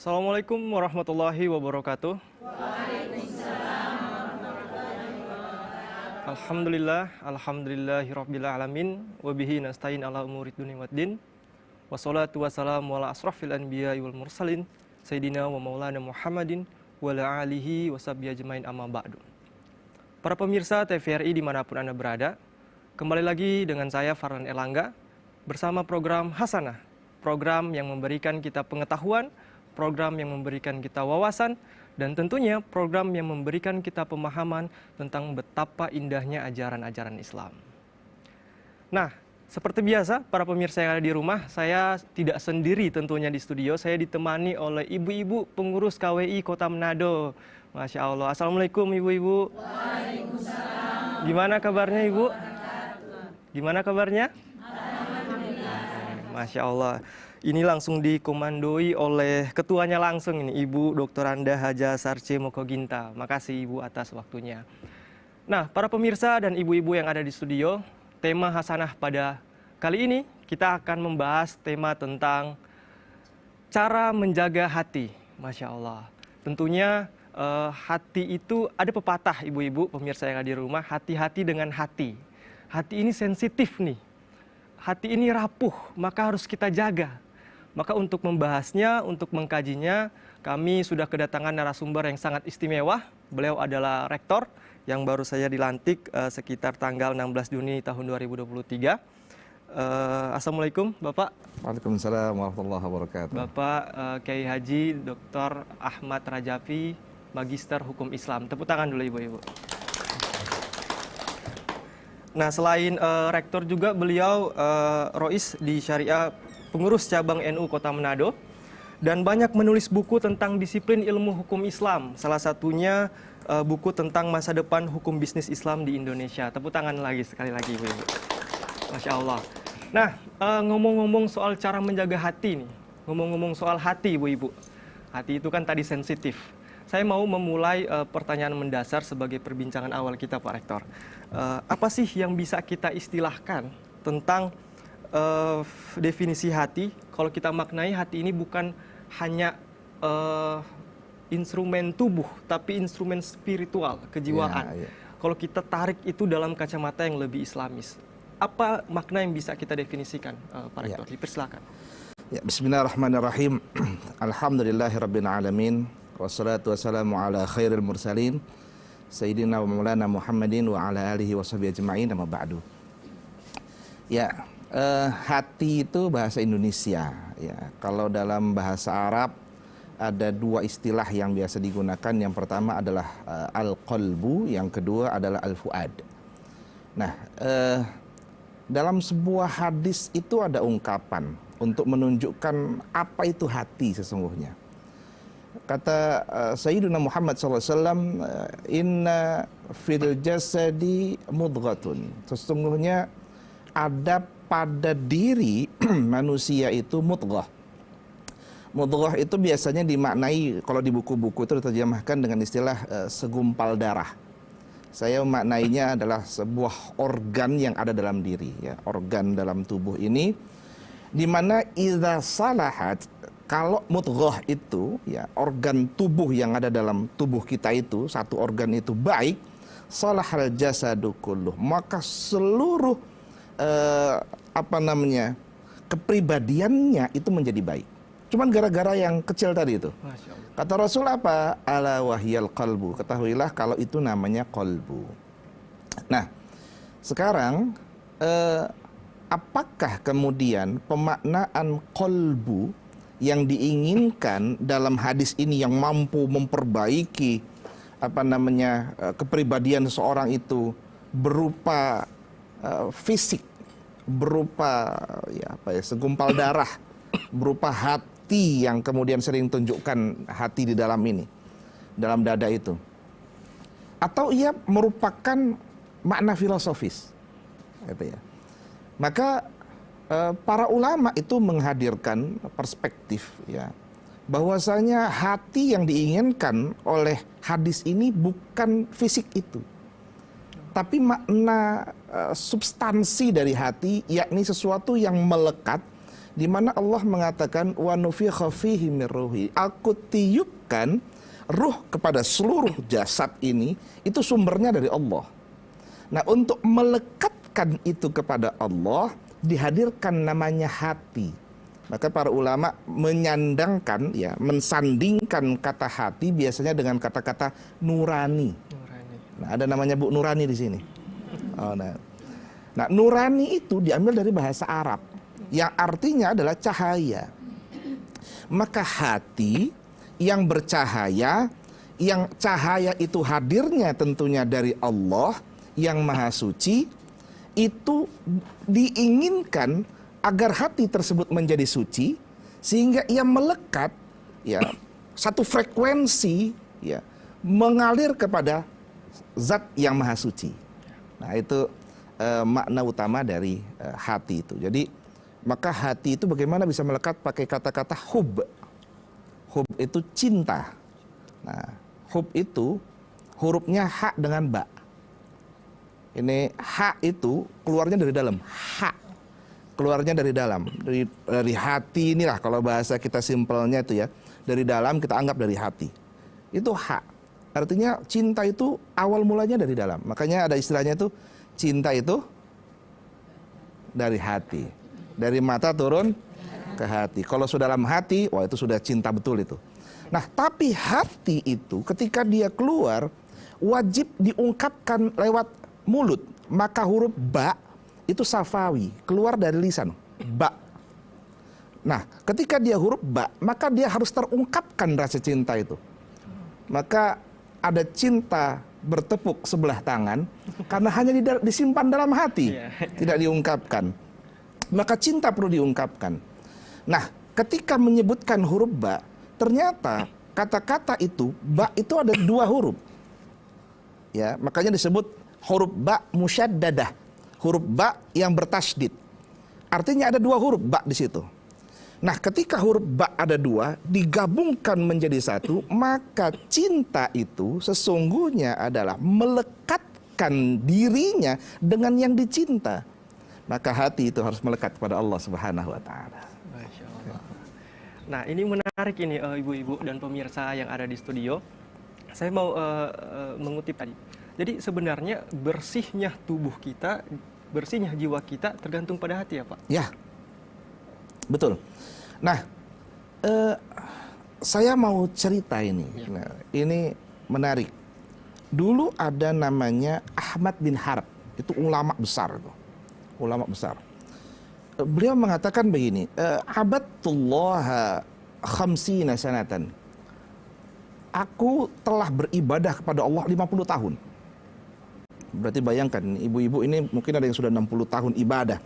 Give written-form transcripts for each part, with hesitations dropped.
Assalamualaikum warahmatullahi wabarakatuh. Alhamdulillahirabbil alamin wa bihi nasta'in ala umurid dunya waddin. Wassalatu wassalamu ala asrafil anbiya'i wal mursalin sayyidina wa maulana Muhammadin wa ala alihi washabbihi ajmain amma ba'du. Para pemirsa TVRI dimanapun Anda berada, kembali lagi dengan saya Farhan Erlangga bersama program Hasanah, program yang memberikan kita pengetahuan, program yang memberikan kita wawasan, dan tentunya program yang memberikan kita pemahaman tentang betapa indahnya ajaran-ajaran Islam. Nah, seperti biasa, para pemirsa yang ada di rumah, saya tidak sendiri tentunya di studio. Saya ditemani oleh ibu-ibu pengurus KWI Kota Manado. Masya Allah. Assalamualaikum ibu-ibu. Waalaikumsalam. Gimana kabarnya ibu? Gimana kabarnya? Alhamdulillah. Masya Allah. Ini langsung dikomandoi oleh ketuanya langsung ini, Ibu Dr. Anda Haja Sarce Mokoginta. Makasih Ibu atas waktunya. Nah, para pemirsa dan ibu-ibu yang ada di studio, tema Hasanah pada kali ini kita akan membahas tema tentang cara menjaga hati. Masya Allah. Tentunya hati itu ada pepatah ibu-ibu pemirsa yang ada di rumah, hati-hati dengan hati. Hati ini sensitif nih. Hati ini rapuh, maka harus kita jaga. Maka untuk membahasnya, untuk mengkajinya, kami sudah kedatangan narasumber yang sangat istimewa. Beliau adalah rektor yang baru saja dilantik sekitar tanggal 16 Juni tahun 2023. Assalamualaikum Bapak. Waalaikumsalam warahmatullahi wabarakatuh. Bapak Kiai Haji Dr. Ahmad Rajavi, Magister Hukum Islam. Tepuk tangan dulu ibu-ibu. Nah, selain rektor juga beliau Rois di Syariah, pengurus cabang NU Kota Manado, dan banyak menulis buku tentang disiplin ilmu hukum Islam. Salah satunya buku tentang masa depan hukum bisnis Islam di Indonesia. Tepuk tangan lagi sekali lagi ibu-ibu. Masya Allah. Nah, ngomong-ngomong soal cara menjaga hati nih, ngomong-ngomong soal hati ibu-ibu. Hati itu kan tadi sensitif. Saya mau memulai pertanyaan mendasar sebagai perbincangan awal kita Pak Rektor. Apa sih yang bisa kita istilahkan tentang definisi hati? Kalau kita maknai hati ini bukan hanya instrumen tubuh, tapi instrumen spiritual, kejiwaan. Ya. Kalau kita tarik itu dalam kacamata yang lebih islamis, apa makna yang bisa kita definisikan, Pak Rektor? Dipersilakan. Ya, bismillahirrahmanirrahim. Alhamdulillahirabbil alamin. Wassalatu wassalamu ala khairil mursalin sayyidina wa maulana Muhammadin wa ala alihi washabihi ajma'in amma ba'du. Ya, hati itu bahasa Indonesia ya. Kalau dalam bahasa Arab ada dua istilah yang biasa digunakan. Yang pertama adalah al-qalbu, yang kedua adalah al-fuad. Nah, dalam sebuah hadis itu ada ungkapan untuk menunjukkan apa itu hati sesungguhnya. Kata Sayyidina Muhammad SAW, inna fil jasadi mudghatun. Sesungguhnya ada pada diri manusia itu mudghah. Mudghah itu biasanya dimaknai, kalau di buku-buku itu diterjemahkan dengan istilah segumpal darah. Saya memaknainya adalah sebuah organ yang ada dalam diri, ya, organ dalam tubuh ini, di mana idza salahat, kalau mudghah itu, ya, organ tubuh yang ada dalam tubuh kita itu, satu organ itu baik, salahal jasadu kulluh, maka seluruh kepribadiannya itu menjadi baik. Cuman gara-gara yang kecil tadi itu. Kata Rasul apa? Ala wahyal qalbu. Ketahuilah kalau itu namanya qalbu. Nah, sekarang apakah kemudian pemaknaan qalbu yang diinginkan dalam hadis ini yang mampu memperbaiki kepribadian seorang itu berupa fisik, berupa segumpal darah, berupa hati yang kemudian sering tunjukkan hati di dalam ini, dalam dada itu, atau ia merupakan makna filosofis, gitu ya. Maka para ulama itu menghadirkan perspektif, ya, bahwasanya hati yang diinginkan oleh hadis ini bukan fisik itu, tapi makna substansi dari hati, yakni sesuatu yang melekat, di mana Allah mengatakan wa nufikha fihi min ruhi. Aku tiupkan ruh kepada seluruh jasad ini, itu sumbernya dari Allah. Nah, untuk melekatkan itu kepada Allah, dihadirkan namanya hati. Maka para ulama menyandangkan, ya, mensandingkan kata hati biasanya dengan kata-kata nurani. Nah, ada namanya Bu Nurani di sini. Oh, nah, nurani itu diambil dari bahasa Arab, yang artinya adalah cahaya. Maka hati yang bercahaya, yang cahaya itu hadirnya tentunya dari Allah yang Maha Suci, itu diinginkan agar hati tersebut menjadi suci, sehingga ia melekat, ya, satu frekuensi, ya, mengalir kepada Zat yang Maha Suci. Nah, itu makna utama dari hati itu. Jadi maka hati itu bagaimana bisa melekat pakai kata-kata hub. Hub itu cinta. Nah, hub itu hurufnya ha dengan ba. Ini ha itu keluarnya dari dalam. Ha keluarnya dari dalam, dari hati inilah kalau bahasa kita simpelnya itu, ya. Dari dalam kita anggap dari hati. Itu ha. Artinya cinta itu awal mulanya dari dalam. Makanya ada istilahnya itu, cinta itu dari hati. Dari mata turun ke hati. Kalau sudah dalam hati, wah itu sudah cinta betul itu. Nah, tapi hati itu ketika dia keluar, wajib diungkapkan lewat mulut. Maka huruf ba itu safawi, keluar dari lisan. Ba. Nah, ketika dia huruf ba, maka dia harus terungkapkan rasa cinta itu. Maka ada cinta bertepuk sebelah tangan karena hanya disimpan dalam hati, tidak diungkapkan. Maka cinta perlu diungkapkan. Nah, ketika menyebutkan huruf ba, ternyata kata-kata itu, ba itu ada dua huruf. Ya, makanya disebut huruf ba musyaddadah. Huruf ba yang bertasydid. Artinya ada dua huruf ba di situ. Nah, ketika huruf ba ada dua, digabungkan menjadi satu, maka cinta itu sesungguhnya adalah melekatkan dirinya dengan yang dicinta. Maka hati itu harus melekat kepada Allah Subhanahu wa Ta'ala. Masya Allah. Nah, ini menarik ini, ibu-ibu dan pemirsa yang ada di studio. Saya mau mengutip tadi. Jadi sebenarnya bersihnya tubuh kita, bersihnya jiwa kita tergantung pada hati, ya Pak? Ya, betul. Nah, saya mau cerita ini. Ya. Nah, ini menarik. Dulu ada namanya Ahmad bin Harb, itu ulama besar itu. Ulama besar. Beliau mengatakan begini, abadtullaha khamsina sanatan. Aku telah beribadah kepada Allah 50 tahun. Berarti bayangkan, ibu-ibu ini mungkin ada yang sudah 60 tahun ibadah.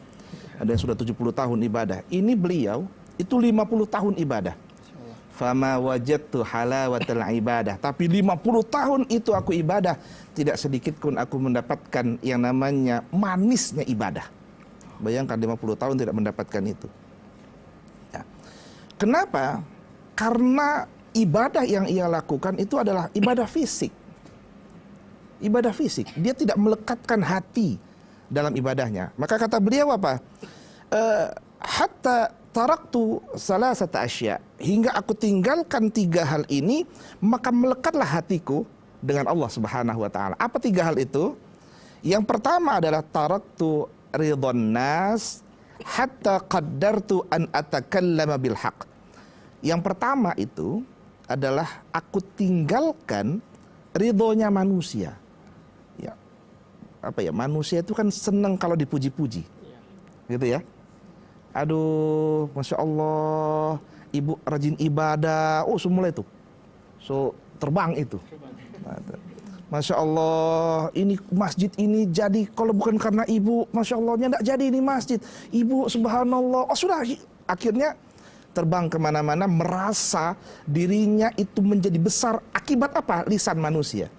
Ada yang sudah 70 tahun ibadah. Ini beliau itu 50 tahun ibadah. Fama wajadtu halawatal ibadah. Tapi 50 tahun itu aku ibadah, tidak sedikit pun aku mendapatkan yang namanya manisnya ibadah. Bayangkan 50 tahun tidak mendapatkan itu. Ya. Kenapa? Karena ibadah yang ia lakukan itu adalah ibadah fisik. Ibadah fisik. Dia tidak melekatkan hati dalam ibadahnya. Maka kata beliau apa? Hatta taraktu salasata asya. Hingga aku tinggalkan 3 hal ini, maka melekatlah hatiku dengan Allah Subhanahu wa Ta'ala. Apa 3 hal itu? Yang pertama adalah taraktu ridwan nas hatta qaddartu an atakallama bil haq. Yang pertama itu adalah aku tinggalkan ridhonya manusia. Ya. Apa ya? Manusia itu kan senang kalau dipuji-puji. Gitu ya. Aduh, Masya Allah, ibu rajin ibadah. Oh, semula itu. So, terbang itu. Masya Allah, ini masjid ini jadi, kalau bukan karena ibu, Masya Allahnya tidak jadi ini masjid. Ibu, subhanallah. Oh, sudah. Akhirnya terbang kemana-mana, merasa dirinya itu menjadi besar. Akibat apa? Lisan manusia.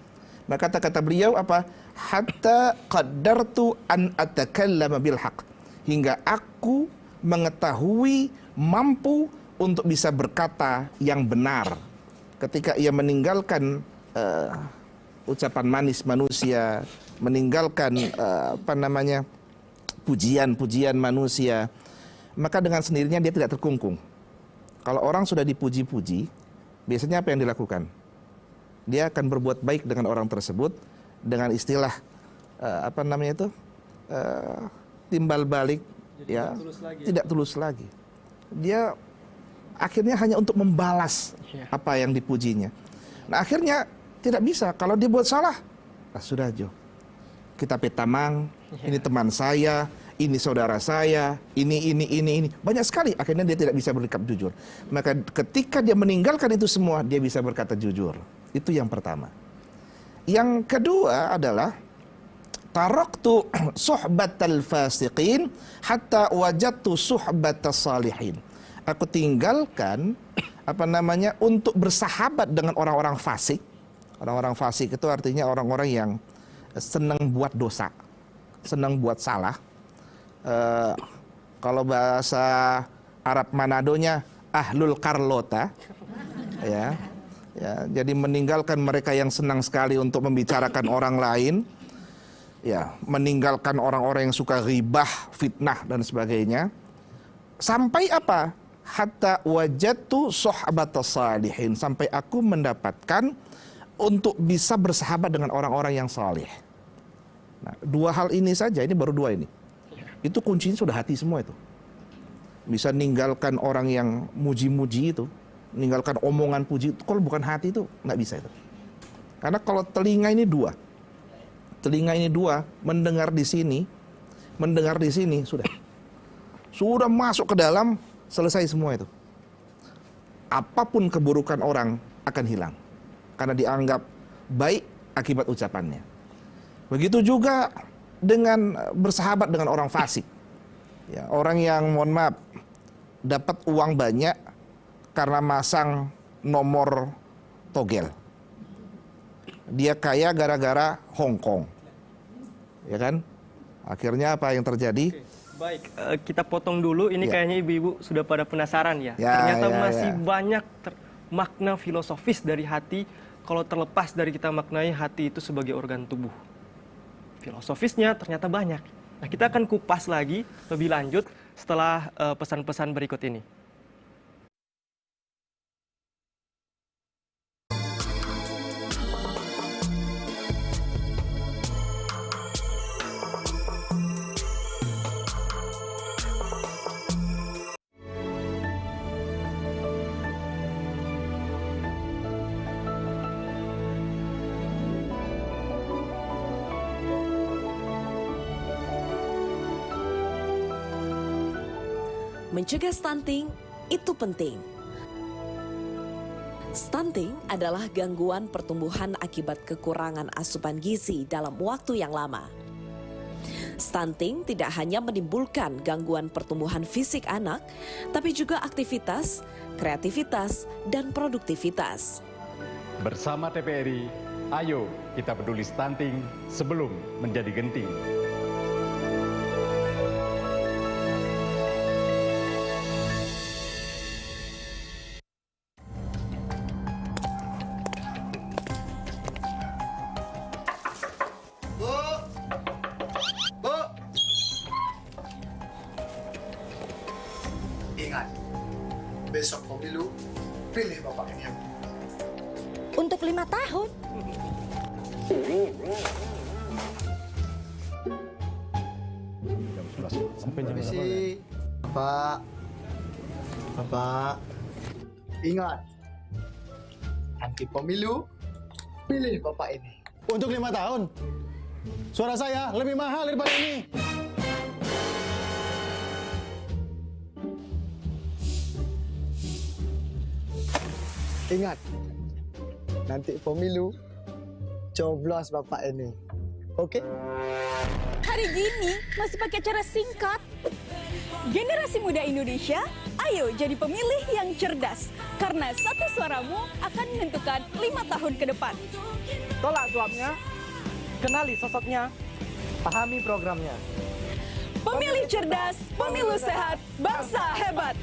Maka kata beliau apa? Hatta qaddartu an atakallama bil haq. Hingga aku mengetahui, mampu untuk bisa berkata yang benar. Ketika ia meninggalkan ucapan manis manusia, meninggalkan pujian-pujian manusia, maka dengan sendirinya dia tidak terkungkung. Kalau orang sudah dipuji-puji, biasanya apa yang dilakukan? Dia akan berbuat baik dengan orang tersebut dengan istilah timbal balik. Jadi ya tidak tulus lagi. Dia akhirnya hanya untuk membalas apa yang dipujinya. Nah akhirnya tidak bisa. Kalau dia buat salah, sudah Jo, kita petamang, ini teman saya, ini saudara saya, ini. Banyak sekali. Akhirnya dia tidak bisa bersikap jujur. Maka ketika dia meninggalkan itu semua, dia bisa berkata jujur. Itu yang pertama. Yang kedua adalah taraktu suhbatal fasiqin hatta wajadtu suhbatas salihin. Aku tinggalkan untuk bersahabat dengan orang-orang fasik. Orang-orang fasik itu artinya orang-orang yang senang buat dosa, senang buat salah. Kalau bahasa Arab Manadonya ahlul karlota, ya, jadi meninggalkan mereka yang senang sekali untuk membicarakan orang lain, ya, meninggalkan orang-orang yang suka ghibah, fitnah dan sebagainya. Sampai apa? Hatta wajadtu sohbatas salihin, sampai aku mendapatkan untuk bisa bersahabat dengan orang-orang yang saleh. Nah, dua hal ini saja, ini baru dua ini. Itu kuncinya sudah hati semua itu. Bisa ninggalkan orang yang muji-muji itu, ninggalkan omongan puji itu, kalau bukan hati itu nggak bisa itu. Karena kalau telinga ini dua, mendengar di sini, sudah masuk ke dalam, selesai semua itu. Apapun keburukan orang akan hilang, karena dianggap baik akibat ucapannya. Begitu juga dengan bersahabat dengan orang fasik. Ya, orang yang mohon maaf dapat uang banyak karena masang nomor togel. Dia kaya gara-gara Hong Kong. Ya kan? Akhirnya apa yang terjadi? Baik, kita potong dulu. Ini kayaknya ibu-ibu sudah pada penasaran ya. Ternyata masih banyak makna filosofis dari hati kalau terlepas dari kita maknai hati itu sebagai organ tubuh. Filosofisnya ternyata banyak. Nah, kita akan kupas lagi lebih lanjut setelah pesan-pesan berikut ini. Mencegah stunting itu penting. Stunting adalah gangguan pertumbuhan akibat kekurangan asupan gizi dalam waktu yang lama. Stunting tidak hanya menimbulkan gangguan pertumbuhan fisik anak, tapi juga aktivitas, kreativitas, dan produktivitas. Bersama TPRI, ayo kita peduli stunting sebelum menjadi genting. Ingat, besok pemilu, pilih Bapak ini. Untuk 5 tahun? Sampai jam berapa? Bapak, ingat, nanti pemilu, pilih Bapak ini. Untuk 5 tahun, suara saya lebih mahal daripada ini. Ingat, nanti pemilu, coblos Bapak ini. Oke? Hari gini masih pakai cara singkat. Generasi muda Indonesia, ayo jadi pemilih yang cerdas. Karena satu suaramu akan menentukan 5 tahun ke depan. Tolak suapnya, kenali sosoknya, pahami programnya. Pemilih cerdas, pemilu sehat, bangsa hebat.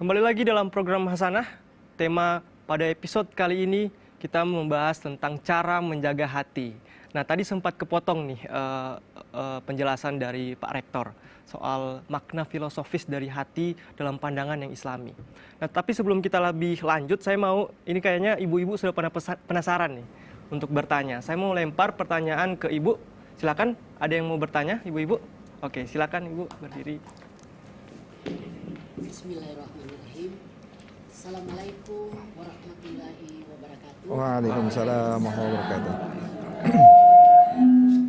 Kembali lagi dalam program Hasanah. Tema pada episode kali ini kita membahas tentang cara menjaga hati. Nah, tadi sempat kepotong nih penjelasan dari Pak Rektor soal makna filosofis dari hati dalam pandangan yang Islami. Nah, tapi sebelum kita lebih lanjut, saya mau, ini kayaknya ibu-ibu sudah pada penasaran nih untuk bertanya. Saya mau lempar pertanyaan ke ibu. Silakan, ada yang mau bertanya, ibu-ibu? Oke, silakan ibu berdiri. Bismillahirrahmanirrahim. Assalamualaikum warahmatullahi wabarakatuh. Waalaikumsalam warahmatullahi wabarakatuh.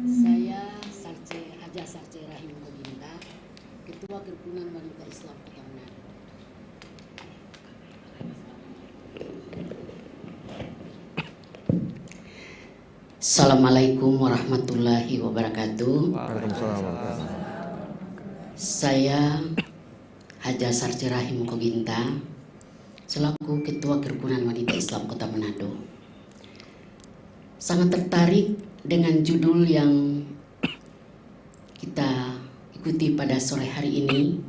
Saya Haja Sarce Rahim Moginta, Ketua Kerukunan Wanita Islam Kota Manado. Assalamualaikum warahmatullahi wabarakatuh. Waalaikumsalam warahmatullahi wabarakatuh. Saya Haja Sarce Rahim Moginta, selaku Ketua Kerukunan Wanita Islam Kota Manado. Sangat tertarik dengan judul yang kita ikuti pada sore hari ini,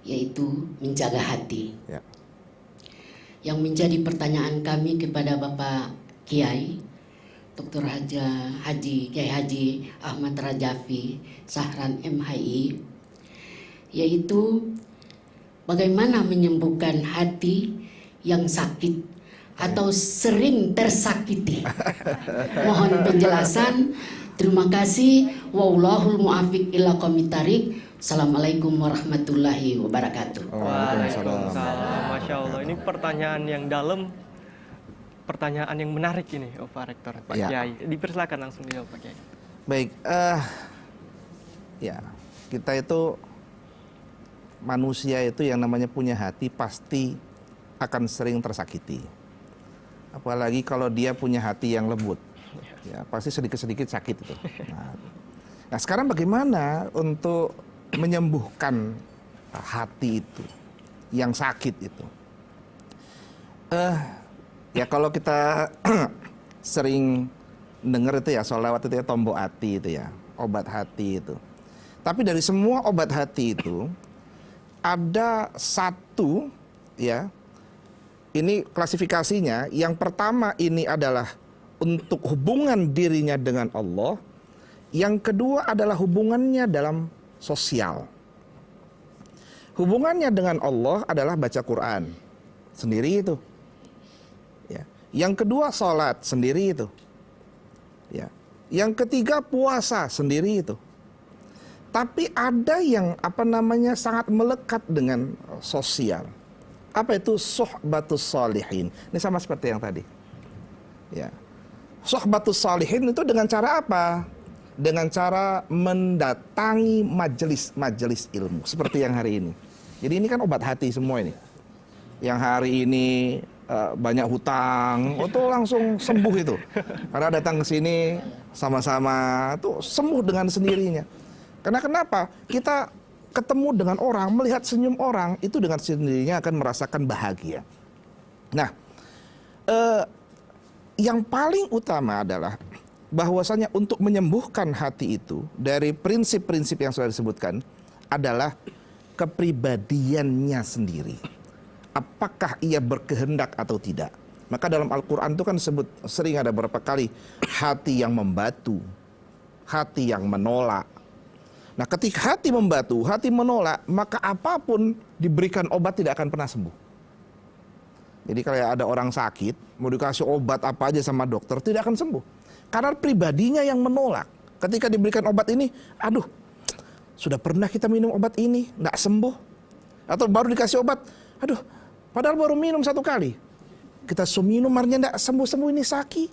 yaitu menjaga hati. Ya. Yang menjadi pertanyaan kami kepada Bapak Kiai Dr. Kiai Haji Ahmad Rajafi Sahran MHI, yaitu bagaimana menyembuhkan hati yang sakit atau sering tersakiti. Mohon penjelasan. Terima kasih. Wallahul muwaffiq ila aqwamit thariq. Assalamualaikum warahmatullahi wabarakatuh. Waalaikumsalam. Masya Allah, ini pertanyaan yang dalam, pertanyaan yang menarik ini, Pak Rektor, Pak Kiai. Dipersilakan langsung dijawab, Pak Kiai. Baik, ya, kita itu manusia itu yang namanya punya hati pasti akan sering tersakiti. Apalagi kalau dia punya hati yang lembut, ya pasti sedikit-sedikit sakit itu. Nah, sekarang bagaimana untuk menyembuhkan hati itu yang sakit itu? Ya kalau kita sering dengar itu ya sholawat itu ya, tombok hati itu ya, obat hati itu. Tapi dari semua obat hati itu ada satu ya, ini klasifikasinya. Yang pertama ini adalah untuk hubungan dirinya dengan Allah. Yang kedua adalah hubungannya dalam sosial. Hubungannya dengan Allah adalah baca Quran sendiri itu. Ya. Yang kedua sholat sendiri itu. Ya. Yang ketiga puasa sendiri itu. Tapi ada yang sangat melekat dengan sosial. Apa itu? Suhbatus sholihin. Ini sama seperti yang tadi. Ya. Suhbatus sholihin itu dengan cara apa? Dengan cara mendatangi majelis ilmu. Seperti yang hari ini. Jadi ini kan obat hati semua ini. Yang hari ini banyak hutang, itu langsung sembuh itu. Karena datang ke sini sama-sama, tuh sembuh dengan sendirinya. Karena kenapa? Kita ketemu dengan orang, melihat senyum orang, itu dengan sendirinya akan merasakan bahagia. Nah, yang paling utama adalah bahwasanya untuk menyembuhkan hati itu, dari prinsip-prinsip yang sudah disebutkan, adalah kepribadiannya sendiri. Apakah ia berkehendak atau tidak? Maka dalam Al-Quran itu kan disebut, sering ada beberapa kali, hati yang membatu, hati yang menolak. Nah, ketika hati membatu, hati menolak, maka apapun diberikan obat tidak akan pernah sembuh. Jadi kalau ada orang sakit, mau dikasih obat apa aja sama dokter, tidak akan sembuh. Karena pribadinya yang menolak. Ketika diberikan obat ini, aduh, sudah pernah kita minum obat ini, nggak sembuh. Atau baru dikasih obat, aduh, padahal baru minum 1 kali. Kita minum, artinya nggak sembuh-sembuh, ini sakit.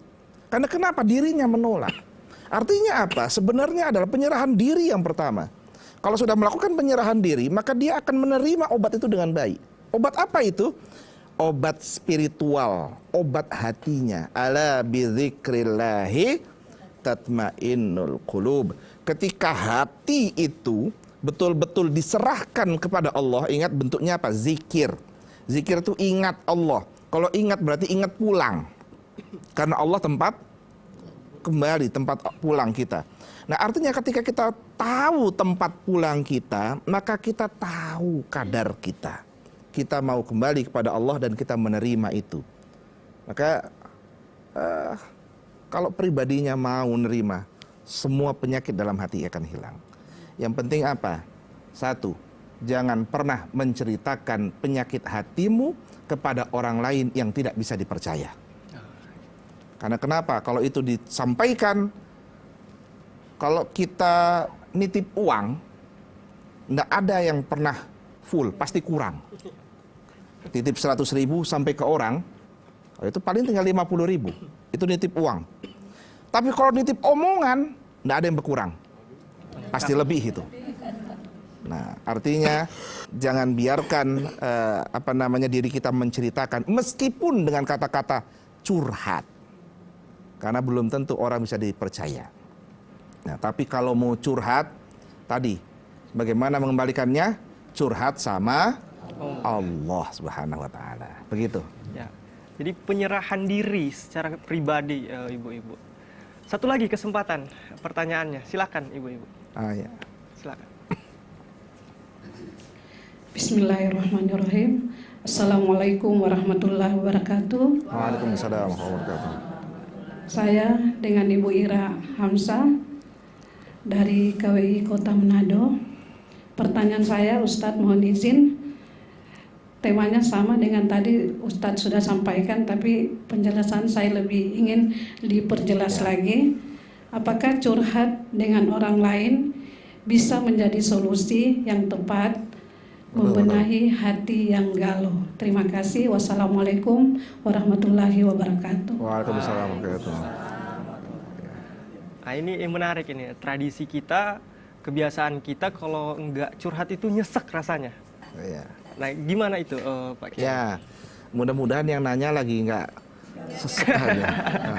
Karena kenapa? Dirinya menolak. Artinya apa? Sebenarnya adalah penyerahan diri yang pertama. Kalau sudah melakukan penyerahan diri, maka dia akan menerima obat itu dengan baik. Obat apa itu? Obat spiritual, obat hatinya. Ala bidzikrillahi tatmainnul qulub. Ketika hati itu betul-betul diserahkan kepada Allah, ingat bentuknya apa? Zikir. Zikir itu ingat Allah. Kalau ingat berarti ingat pulang. Karena Allah tempat kembali, tempat pulang kita. Nah, artinya ketika kita tahu tempat pulang kita, maka kita tahu kadar kita. kita mau kembali kepada Allah dan kita menerima itu. Maka kalau pribadinya mau menerima, semua penyakit dalam hati akan hilang. Yang penting apa? Satu, jangan pernah menceritakan penyakit hatimu kepada orang lain yang tidak bisa dipercaya. Karena kenapa? Kalau itu disampaikan, kalau kita nitip uang, tidak ada yang pernah full, pasti kurang. Titip 100.000 sampai ke orang, itu paling tinggal 50.000. Itu nitip uang. Tapi kalau nitip omongan, tidak ada yang berkurang. Pasti lebih itu. Nah, artinya jangan biarkan diri kita menceritakan meskipun dengan kata-kata curhat. Karena belum tentu orang bisa dipercaya. Nah, tapi kalau mau curhat tadi, bagaimana mengembalikannya? Curhat sama Allah Subhanahu wa taala. Begitu. Ya. Jadi penyerahan diri secara pribadi, ibu-ibu. Satu lagi kesempatan pertanyaannya. Silakan ibu-ibu. Ya. Silakan. Bismillahirrahmanirrahim. Assalamualaikum warahmatullahi wabarakatuh. Waalaikumsalam warahmatullahi wabarakatuh. Saya dengan Ibu Ira Hamzah dari KWI Kota Manado. Pertanyaan saya, Ustadz mohon izin. Temanya sama dengan tadi Ustadz sudah sampaikan, tapi penjelasan saya lebih ingin diperjelas lagi. Apakah curhat dengan orang lain bisa menjadi solusi yang tepat membenahi hati yang galau? Terima kasih. Wassalamualaikum warahmatullahi wabarakatuh. Waalaikumsalam warahmatullahi wabarakatuh. Nah, ini yang menarik ini, tradisi kita, kebiasaan kita kalau enggak curhat itu nyesek rasanya. Ya. Nah, gimana itu, Pak Kiai? Ya, mudah-mudahan yang nanya lagi nggak sesek aja. Nah,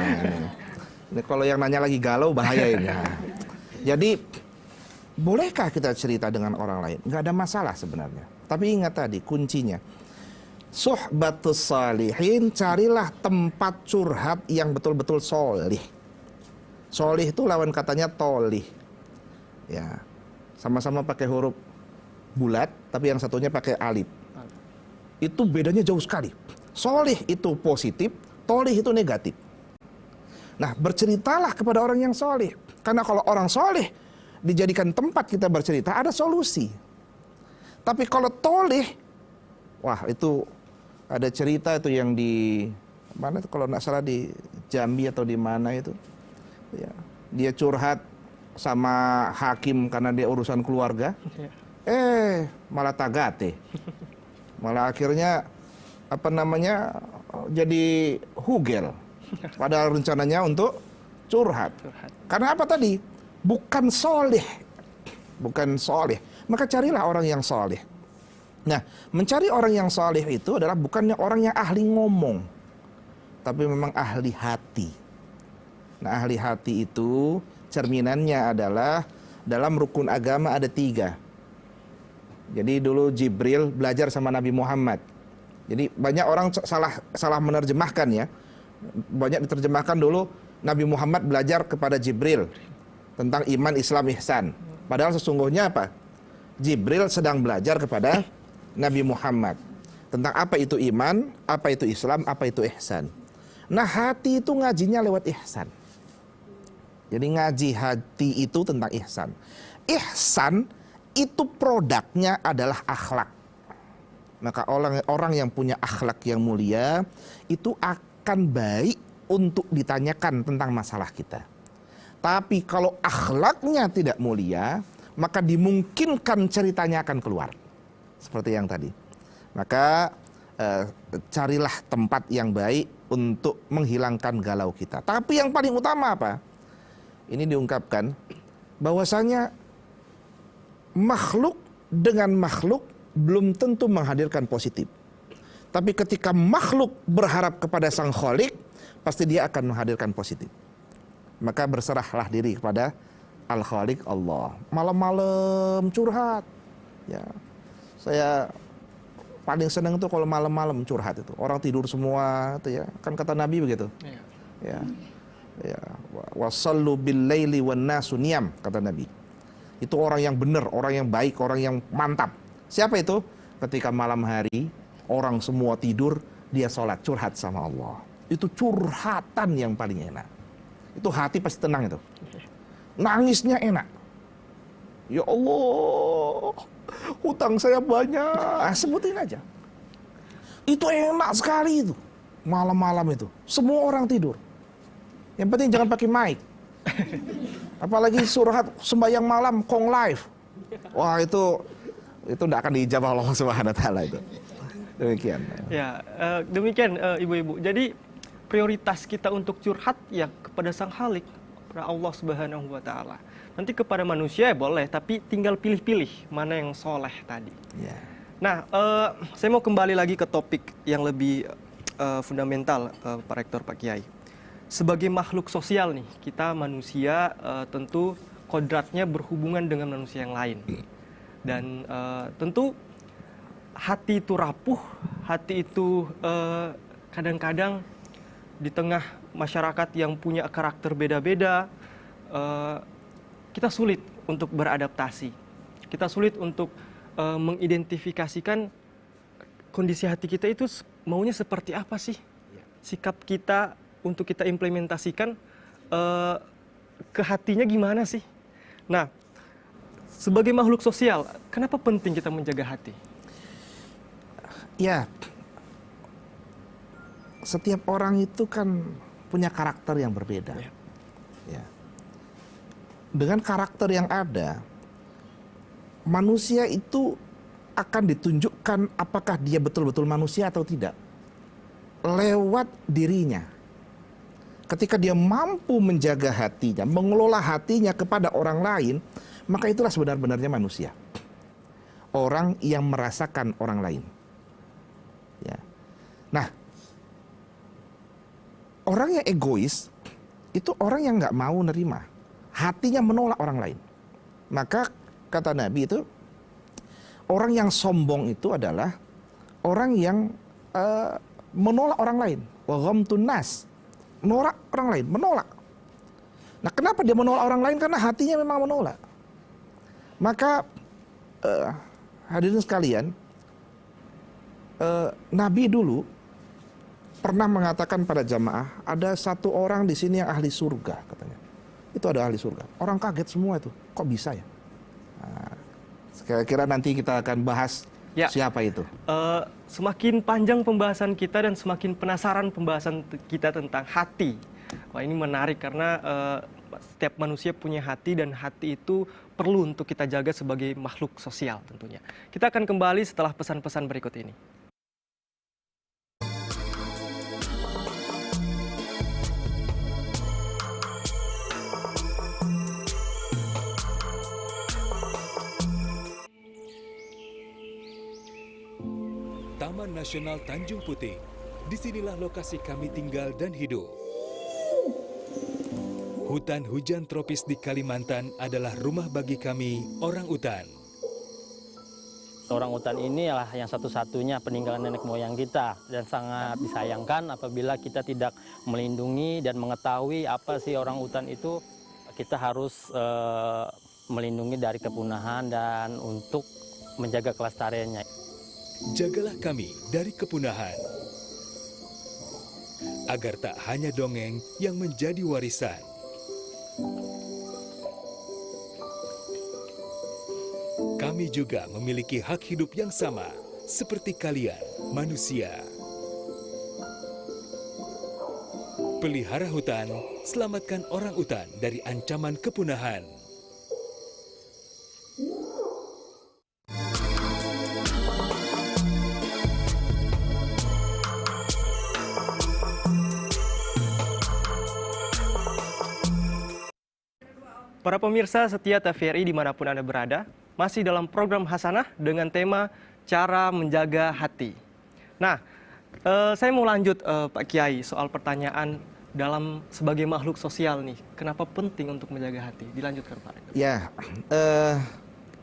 ini kalau yang nanya lagi galau bahaya ini. Nah, jadi bolehkah kita cerita dengan orang lain? Nggak ada masalah sebenarnya. Tapi ingat tadi kuncinya, suhbatus salihin, carilah tempat curhat yang betul-betul solih. Solih itu lawan katanya tolih. Ya, sama-sama pakai huruf bulat, tapi yang satunya pakai alif. Itu bedanya jauh sekali. Solih itu positif, tolih itu negatif. Nah, berceritalah kepada orang yang solih. Karena kalau orang solih dijadikan tempat kita bercerita, ada solusi. Tapi kalau tolih, wah itu ada cerita itu yang di mana itu, kalau nggak salah di Jambi atau di mana itu, ya, dia curhat sama hakim karena dia urusan keluarga. Malah tagate, malah akhirnya jadi hugel. Padahal rencananya untuk curhat. Karena apa tadi? Bukan soleh, bukan soleh. Maka carilah orang yang soleh. Nah, mencari orang yang soleh itu adalah bukannya orang yang ahli ngomong, tapi memang ahli hati. Nah, ahli hati itu cerminannya adalah dalam rukun agama ada 3. Jadi dulu Jibril belajar sama Nabi Muhammad. Jadi banyak orang salah menerjemahkan ya. Banyak diterjemahkan dulu Nabi Muhammad belajar kepada Jibril tentang iman, Islam, ihsan. Padahal sesungguhnya apa? Jibril sedang belajar kepada Nabi Muhammad tentang apa itu iman, apa itu Islam, apa itu ihsan. Nah, hati itu ngajinya lewat ihsan. Jadi ngaji hati itu tentang ihsan. Ihsan itu produknya adalah akhlak. Maka orang yang punya akhlak yang mulia itu akan baik untuk ditanyakan tentang masalah kita. Tapi kalau akhlaknya tidak mulia, maka dimungkinkan ceritanya akan keluar. Seperti yang tadi. Maka carilah tempat yang baik untuk menghilangkan galau kita. Tapi yang paling utama apa? Ini diungkapkan bahwasanya makhluk dengan makhluk belum tentu menghadirkan positif. Tapi ketika makhluk berharap kepada Sang Khalik, pasti dia akan menghadirkan positif. Maka berserahlah diri kepada Al-Khalik Allah. Malam-malam curhat. Ya, saya paling senang itu kalau malam-malam curhat itu. Orang tidur semua itu ya. Kan kata Nabi begitu. Ya. Ya, wasallu bil laili wan nasu niyam, kata Nabi. Itu orang yang benar, orang yang baik, orang yang mantap. Siapa itu? Ketika malam hari orang semua tidur, dia sholat, curhat sama Allah. Itu curhatan yang paling enak. Itu hati pasti tenang itu. Nangisnya enak. Ya Allah, hutang saya banyak. Sebutin aja. Itu enak sekali itu. Malam-malam itu. Semua orang tidur. Yang penting jangan pakai mic. Apalagi surhat sembahyang malam, kong live. Wah itu tidak akan dijawab Allah Subhanahu Wa Taala itu. Demikian. Ya, demikian ibu-ibu. Jadi prioritas kita untuk curhat ya kepada Sang Khalik, kepada Allah Subhanahu Wa Taala. Nanti kepada manusia boleh, tapi tinggal pilih-pilih mana yang soleh tadi. Ya. Nah, saya mau kembali lagi ke topik yang lebih fundamental, Pak Rektor, Pak Kiai. Sebagai makhluk sosial nih, kita manusia tentu kodratnya berhubungan dengan manusia yang lain. Dan tentu hati itu rapuh, hati itu kadang-kadang di tengah masyarakat yang punya karakter beda-beda, kita sulit untuk beradaptasi. Kita sulit untuk mengidentifikasikan kondisi hati kita itu maunya seperti apa sih. Sikap kita untuk kita implementasikan ke hatinya gimana sih. Nah, sebagai makhluk sosial, kenapa penting kita menjaga hati? Ya, setiap orang itu kan punya karakter yang berbeda. Ya. Dengan karakter yang ada, manusia itu akan ditunjukkan apakah dia betul-betul manusia atau tidak lewat dirinya. Ketika dia mampu menjaga hatinya, mengelola hatinya kepada orang lain, maka itulah sebenar-benarnya manusia. Orang yang merasakan orang lain. Ya. Nah, orang yang egois itu orang yang nggak mau nerima, hatinya menolak orang lain. Maka kata Nabi itu, orang yang sombong itu adalah orang yang menolak orang lain. Wa ghamtun nas, menolak orang lain, menolak. Nah, kenapa dia menolak orang lain? Karena hatinya memang menolak. Maka hadirin sekalian, Nabi dulu pernah mengatakan pada jamaah, ada satu orang di sini yang ahli surga, katanya. Itu ada ahli surga. Orang kaget semua itu, kok bisa ya? Nah, kira-kira nanti kita akan bahas siapa itu. Semakin panjang pembahasan kita dan semakin penasaran pembahasan kita tentang hati. Wah, ini menarik karena setiap manusia punya hati dan hati itu perlu untuk kita jaga sebagai makhluk sosial tentunya. Kita akan kembali setelah pesan-pesan berikut ini. Taman Nasional Tanjung Puting. Disinilah lokasi kami tinggal dan hidup. Hutan hujan tropis di Kalimantan adalah rumah bagi kami, orang utan. Orang utan ini adalah yang satu-satunya peninggalan nenek moyang kita dan sangat disayangkan apabila kita tidak melindungi dan mengetahui apa sih orang utan itu. Kita harus melindungi dari kepunahan dan untuk menjaga kelestariannya. Jagalah kami dari kepunahan, agar tak hanya dongeng yang menjadi warisan. Kami juga memiliki hak hidup yang sama, seperti kalian, manusia. Pelihara hutan, selamatkan orang utan dari ancaman kepunahan. Para pemirsa setia TVRI dimanapun Anda berada, masih dalam program Hasanah dengan tema cara menjaga hati. Nah, saya mau lanjut Pak Kiai soal pertanyaan dalam sebagai makhluk sosial nih, kenapa penting untuk menjaga hati? Dilanjutkan Pak. Ya,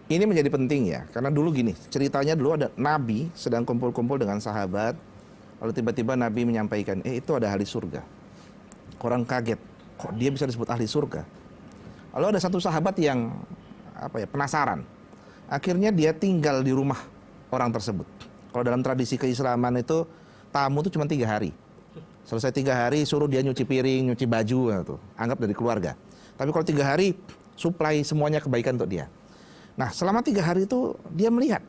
ini menjadi penting ya, karena dulu gini, ceritanya dulu ada Nabi sedang kumpul-kumpul dengan sahabat, lalu tiba-tiba Nabi menyampaikan, itu ada ahli surga. Orang kaget, kok dia bisa disebut ahli surga? Lalu ada satu sahabat yang penasaran. Akhirnya dia tinggal di rumah orang tersebut. Kalau dalam tradisi keislaman itu tamu itu cuma 3 hari. Selesai 3 hari suruh dia nyuci piring, nyuci baju gitu. Anggap dari keluarga. Tapi kalau 3 hari supply semuanya kebaikan untuk dia. Nah, selama 3 hari itu dia melihat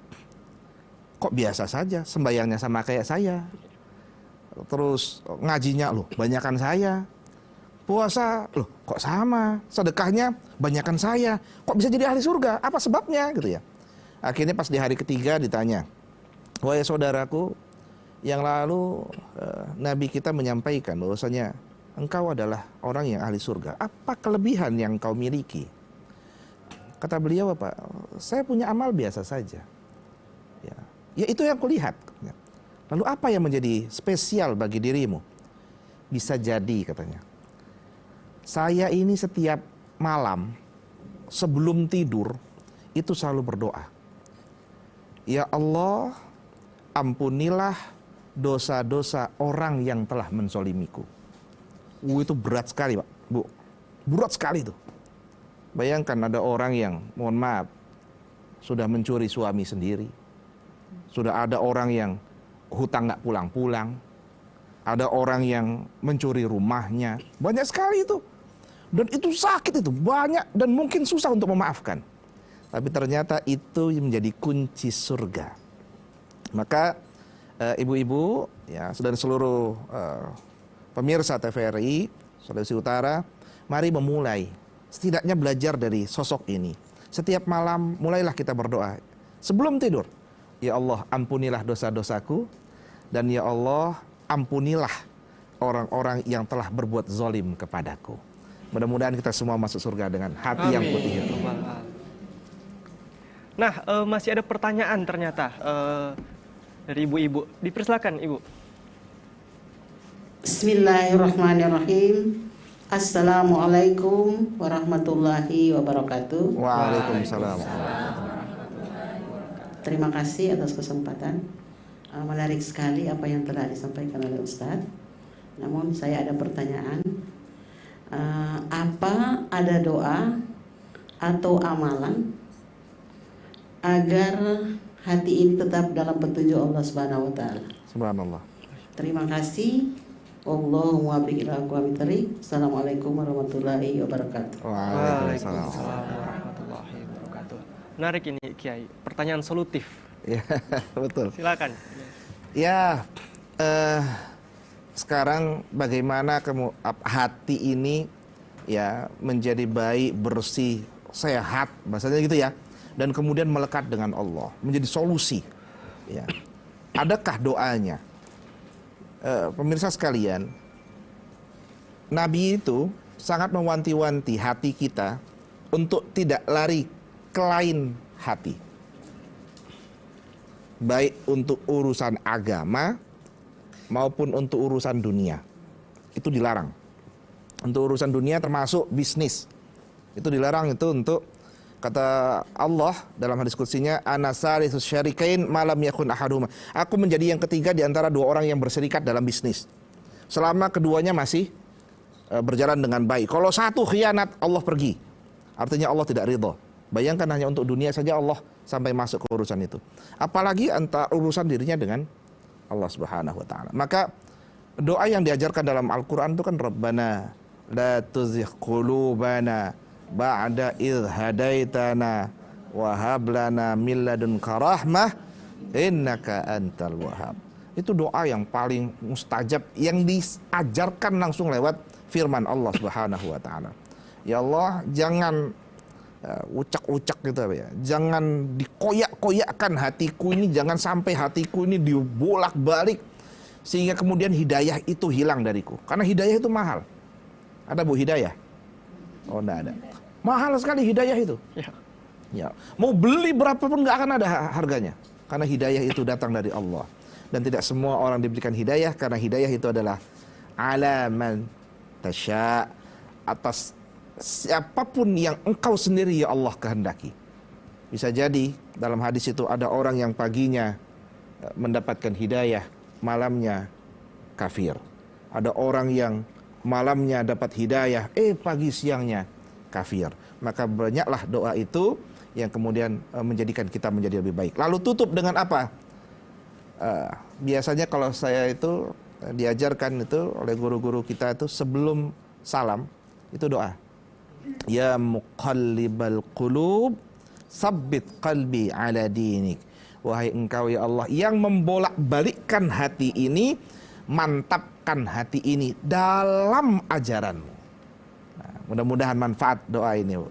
kok biasa saja, sembayangnya sama kayak saya. Terus ngajinya loh banyakan saya. Puasa loh kok sama, sedekahnya banyakan saya. Kok bisa jadi ahli surga? Apa sebabnya gitu ya. Akhirnya pas di hari ketiga ditanya, wahai saudaraku, yang lalu Nabi kita menyampaikan bahwasanya engkau adalah orang yang ahli surga. Apa kelebihan yang kau miliki? Kata beliau apa? Saya punya amal biasa saja. Ya itu yang kulihat. Lalu apa yang menjadi spesial bagi dirimu? Bisa jadi katanya. Saya ini setiap malam sebelum tidur itu selalu berdoa. Ya Allah, ampunilah dosa-dosa orang yang telah menzolimiku. Itu berat sekali Pak, Bu. Berat sekali itu. Bayangkan ada orang yang, mohon maaf, sudah mencuri suami sendiri. Sudah ada orang yang hutang nggak pulang-pulang. Ada orang yang mencuri rumahnya. Banyak sekali itu. Dan itu sakit itu, banyak dan mungkin susah untuk memaafkan. Tapi ternyata itu menjadi kunci surga. Maka ibu-ibu, ya, dan seluruh pemirsa TVRI Sulawesi Utara, mari memulai setidaknya belajar dari sosok ini. Setiap malam mulailah kita berdoa sebelum tidur. Ya Allah, ampunilah dosa-dosaku, dan ya Allah, ampunilah orang-orang yang telah berbuat zalim kepadaku. Mudah-mudahan kita semua masuk surga dengan hati yang putih itu. Nah, masih ada pertanyaan ternyata dari ibu-ibu. Dipersilakan Ibu. Bismillahirrahmanirrahim. Assalamualaikum warahmatullahi wabarakatuh. Waalaikumsalam. Terima kasih atas kesempatan. Menarik sekali apa yang telah disampaikan oleh Ustadz. Namun saya ada pertanyaan. Apa ada doa atau amalan agar hati ini tetap dalam petunjuk Allah Subhanahu wa taala? Subhanallah. Terima kasih. Allahumma biqil aqwamit thariq. Assalamualaikum warahmatullahi wabarakatuh. Waalaikumsalam warahmatullahi wabarakatuh. Menarik ini Kiai, pertanyaan solutif. Ya, betul. Silakan. Ya, sekarang bagaimana hati ini ya menjadi baik, bersih, sehat, bahasanya gitu ya. Dan kemudian melekat dengan Allah, menjadi solusi. Ya. Adakah doanya? Pemirsa sekalian, Nabi itu sangat mewanti-wanti hati kita untuk tidak lari ke lain hati. Baik untuk urusan agama maupun untuk urusan dunia. Itu dilarang. Untuk urusan dunia termasuk bisnis. Itu dilarang, itu untuk kata Allah dalam hadis qudsinya, ana salisus syarikain malam yakun ahaduhuma. Aku menjadi yang ketiga di antara dua orang yang berserikat dalam bisnis. Selama keduanya masih berjalan dengan baik. Kalau satu khianat, Allah pergi. Artinya Allah tidak ridho. Bayangkan hanya untuk dunia saja Allah sampai masuk ke urusan itu. Apalagi antara urusan dirinya dengan Allah Subhanahu wa taala. Maka doa yang diajarkan dalam Al-Qur'an itu kan Rabbana la tuzigh qulubana ba'da idh hadaitana wa hab lana min ladunka rahmah innaka antal wahhab. Itu doa yang paling mustajab yang diajarkan langsung lewat firman Allah Subhanahu wa taala. Ya Allah, jangan ucak-ucak gitu ya. Jangan dikoyak-koyakkan hatiku ini, jangan sampai hatiku ini dibolak-balik sehingga kemudian hidayah itu hilang dariku. Karena hidayah itu mahal. Ada Bu hidayah? Oh, enggak ada. Mahal sekali hidayah itu. Ya. Mau beli berapapun nggak akan ada harganya. Karena hidayah itu datang dari Allah. Dan tidak semua orang diberikan hidayah, karena hidayah itu adalah alaman tasya, atas siapapun yang engkau sendiri ya Allah kehendaki. Bisa jadi dalam hadis itu ada orang yang paginya mendapatkan hidayah, malamnya kafir. Ada orang yang malamnya dapat hidayah, pagi siangnya kafir. Maka banyaklah doa itu yang kemudian menjadikan kita menjadi lebih baik. Lalu tutup dengan apa? biasanya kalau saya itu diajarkan itu oleh guru-guru kita itu sebelum salam itu doa. Ya muqallibal qulub, sabbit qalbi ala dinik. Wahai engkau ya Allah yang membolak-balikkan hati ini, mantapkan hati ini dalam ajaranmu. Nah, mudah-mudahan manfaat doa ini, Bu.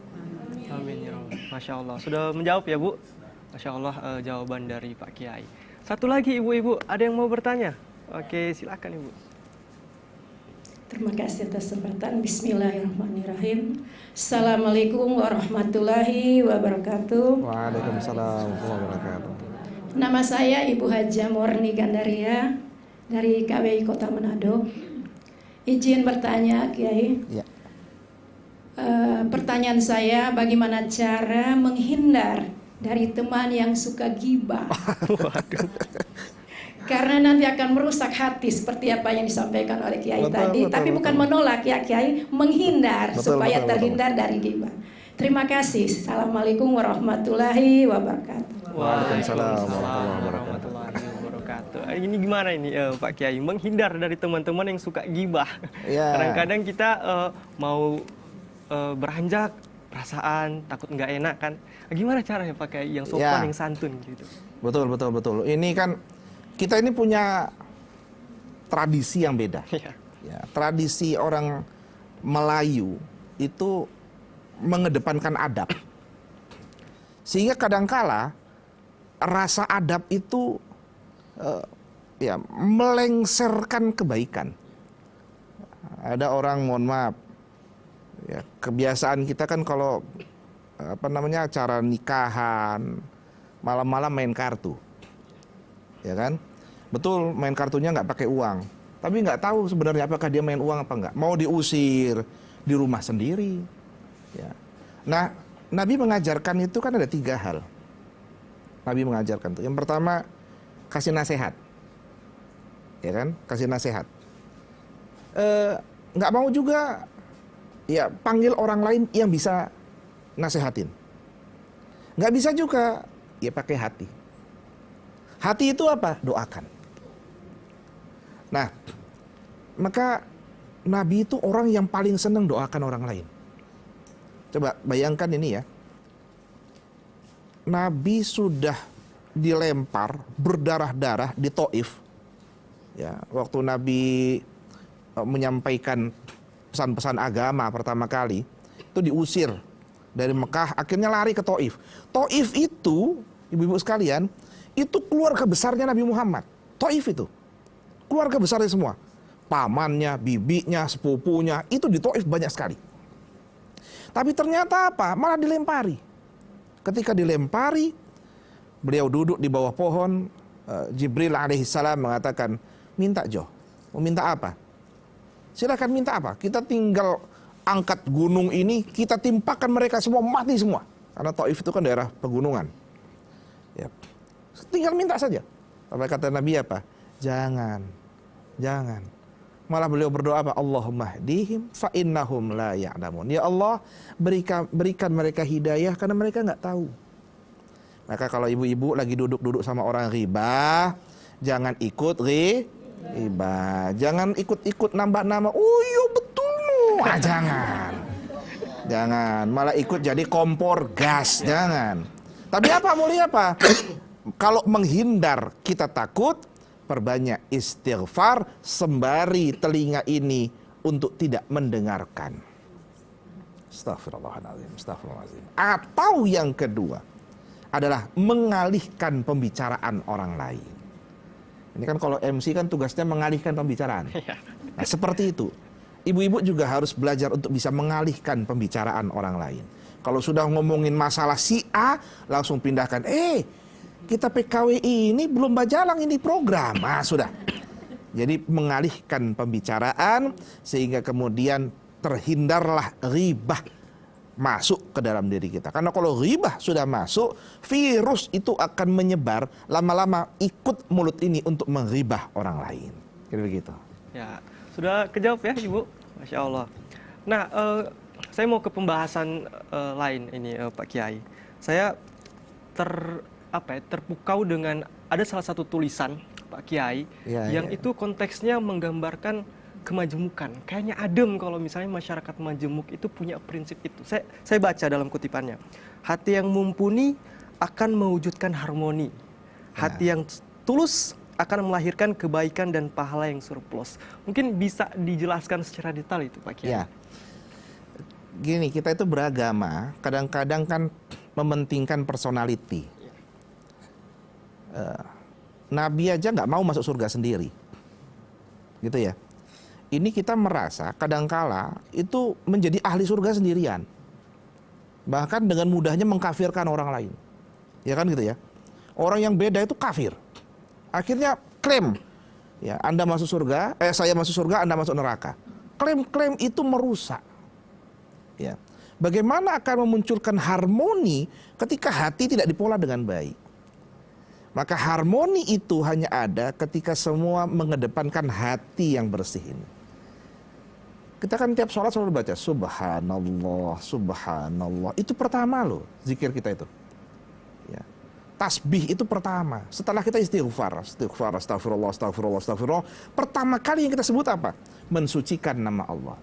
Amin ya Allah. Masya Allah. Sudah menjawab ya, Bu? Masya Allah jawaban dari Pak Kiai. Satu lagi ibu-ibu, ada yang mau bertanya? Oke, silakan Ibu. Terima kasih atas kesempatan. Bismillahirrahmanirrahim. Assalamualaikum warahmatullahi wabarakatuh. Waalaikumsalam warahmatullahi wabarakatuh. Nama saya Ibu Haja Murni Gandaria dari KWI Kota Manado. Izin bertanya, Kiai. Ya. Pertanyaan saya, bagaimana cara menghindar dari teman yang suka gibah? Karena nanti akan merusak hati seperti apa yang disampaikan oleh Kiai tadi. Tapi bukan menolak ya Kiai, menghindar supaya terhindar dari gibah. Terima kasih. Assalamualaikum warahmatullahi wabarakatuh. Waalaikumsalam warahmatullahi wabarakatuh. Ini gimana ini Pak Kiai, menghindar dari teman-teman yang suka gibah? Ya. Kadang-kadang kita mau beranjak perasaan, takut nggak enak kan? Gimana caranya Pak Kiai yang sopan, yang santun gitu? Betul. Ini kan kita ini punya tradisi yang beda. Ya, tradisi orang Melayu itu mengedepankan adab. Sehingga kadangkala rasa adab itu melengsarkan kebaikan. Ada orang, mohon maaf, ya, kebiasaan kita kan kalau acara nikahan malam-malam main kartu. Ya kan, betul, main kartunya nggak pakai uang, tapi nggak tahu sebenarnya apakah dia main uang apa nggak. Mau diusir di rumah sendiri. Ya. Nah, Nabi mengajarkan itu kan ada 3 hal. Nabi mengajarkan itu. Yang pertama, kasih nasihat, ya kan, kasih nasihat. Nggak mau juga, ya panggil orang lain yang bisa nasehatin. Nggak bisa juga, ya pakai hati. Hati itu apa? Doakan. Nah, maka Nabi itu orang yang paling senang doakan orang lain. Coba bayangkan ini ya. Nabi sudah dilempar berdarah-darah di Taif. Ya, waktu Nabi menyampaikan pesan-pesan agama pertama kali, itu diusir dari Mekah, akhirnya lari ke Taif. Taif itu, ibu-ibu sekalian, itu keluarga besarnya Nabi Muhammad. Taif itu keluarga besarnya semua, pamannya, bibinya, sepupunya, itu di Taif banyak sekali. Tapi ternyata apa? Malah dilempari. Ketika dilempari, beliau duduk di bawah pohon. Jibril alaihissalam mengatakan, minta Jo, mau minta apa? Silakan minta apa? Kita tinggal angkat gunung ini, kita timpakan mereka semua, mati semua. Karena Taif itu kan daerah pegunungan. Ya. Tinggal minta saja. Apa kata Nabi apa? Jangan. Malah beliau berdoa apa? Allahumma hdihim fa innahum la ya'lamun. Ya Allah, berikan mereka hidayah karena mereka nggak tahu. Maka kalau ibu-ibu lagi duduk-duduk sama orang riba, jangan ikut riba. Jangan ikut-ikut nambah nama. Oh iya betul. Jangan. Malah ikut jadi kompor gas. Jangan. Tapi apa mulia apa? Kalau menghindar kita takut, perbanyak istighfar sembari telinga ini untuk tidak mendengarkan. Astagfirullahaladzim. Atau yang kedua adalah mengalihkan pembicaraan orang lain. Ini kan kalau MC kan tugasnya mengalihkan pembicaraan. Nah, seperti itu. Ibu-ibu juga harus belajar untuk bisa mengalihkan pembicaraan orang lain. Kalau sudah ngomongin masalah si A, langsung pindahkan. Kita PKWI ini belum bajalang ini program. Sudah. Jadi mengalihkan pembicaraan sehingga kemudian terhindarlah ghibah masuk ke dalam diri kita. Karena kalau ghibah sudah masuk, virus itu akan menyebar, lama-lama ikut mulut ini untuk menghibah orang lain. Kira begitu. Ya, sudah kejawab ya Ibu. Masya Allah. Nah, saya mau ke pembahasan lain ini Pak Kiai. Saya terpukau dengan ada salah satu tulisan Pak Kiai, Ya, yang ya. itu konteksnya menggambarkan kemajemukan. Kayaknya adem kalau misalnya masyarakat majemuk itu punya prinsip itu. Saya baca dalam kutipannya. Hati yang mumpuni akan mewujudkan harmoni. Hati yang tulus akan melahirkan kebaikan dan pahala yang surplus. Mungkin bisa dijelaskan secara detail itu Pak Kiai. Ya. Gini, kita itu beragama, kadang-kadang kan mementingkan personality. Nabi aja nggak mau masuk surga sendiri, gitu ya. Ini kita merasa kadangkala itu menjadi ahli surga sendirian, bahkan dengan mudahnya mengkafirkan orang lain, ya kan gitu ya. Orang yang beda itu kafir, akhirnya klaim, ya Anda masuk surga, saya masuk surga, Anda masuk neraka. Klaim-klaim itu merusak. Ya. Bagaimana akan memunculkan harmoni ketika hati tidak dipola dengan baik? Maka harmoni itu hanya ada ketika semua mengedepankan hati yang bersih ini. Kita kan tiap sholat selalu baca Subhanallah, Subhanallah. Itu pertama loh zikir kita itu. Ya. Tasbih itu pertama. Setelah kita istighfar, astagfirullah, astagfirullah, astagfirullah. Pertama kali yang kita sebut apa? Mensucikan nama Allah.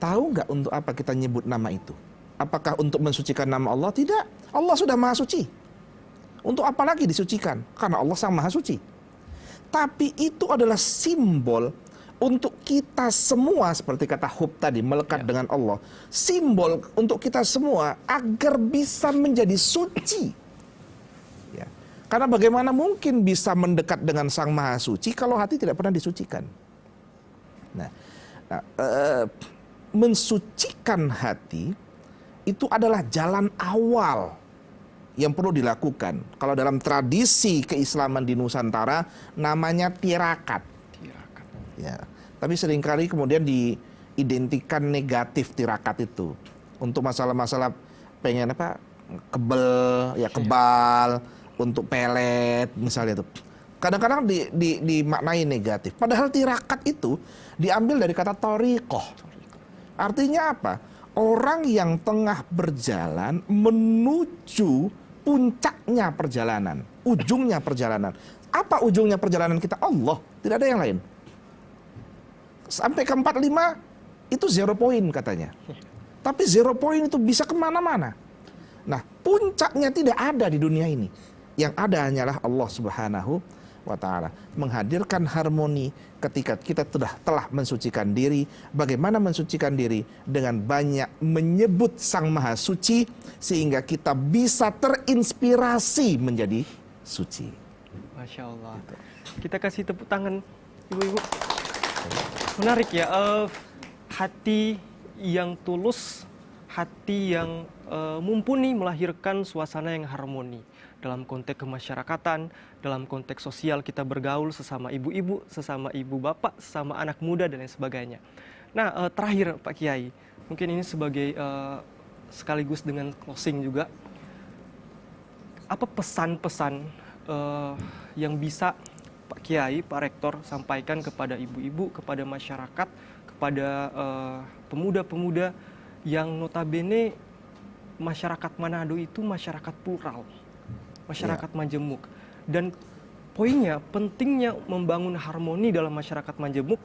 Tahu nggak untuk apa kita nyebut nama itu? Apakah untuk mensucikan nama Allah? Tidak. Allah sudah maha suci. Untuk apa lagi disucikan? Karena Allah sang maha suci. Tapi itu adalah simbol untuk kita semua, seperti kata Hub tadi, melekat dengan Allah. Simbol untuk kita semua agar bisa menjadi suci. Ya. Karena bagaimana mungkin bisa mendekat dengan sang maha suci kalau hati tidak pernah disucikan? Mensucikan hati itu adalah jalan awal yang perlu dilakukan. Kalau dalam tradisi keislaman di Nusantara namanya tirakat. Ya. Tapi seringkali kemudian diidentikan negatif tirakat itu untuk masalah-masalah pengen apa kebal, ya kebal, untuk pelet misalnya itu. Kadang-kadang dimaknai negatif. Padahal tirakat itu diambil dari kata thariqah. Artinya apa? Orang yang tengah berjalan menuju puncaknya perjalanan, ujungnya perjalanan. Apa ujungnya perjalanan kita? Allah, tidak ada yang lain. Sampai ke 45 itu 0 poin katanya. Tapi 0 poin itu bisa kemana-mana. Nah, puncaknya tidak ada di dunia ini. Yang ada hanyalah Allah Subhanahu wa ta'ala. Menghadirkan harmoni ketika kita telah mensucikan diri. Bagaimana mensucikan diri? Dengan banyak menyebut Sang Maha Suci sehingga kita bisa terinspirasi menjadi suci. Masya Allah. Kita kasih tepuk tangan ibu-ibu. Menarik ya, hati yang tulus, hati yang mumpuni melahirkan suasana yang harmoni. Dalam konteks kemasyarakatan, dalam konteks sosial kita bergaul sesama ibu-ibu, sesama ibu bapak, sesama anak muda dan lain sebagainya. Nah, terakhir Pak Kiai, mungkin ini sebagai sekaligus dengan closing juga, apa pesan-pesan yang bisa Pak Kiai, Pak Rektor sampaikan kepada ibu-ibu, kepada masyarakat, kepada pemuda-pemuda yang notabene masyarakat Manado itu masyarakat plural, masyarakat majemuk. Dan poinnya, pentingnya membangun harmoni dalam masyarakat majemuk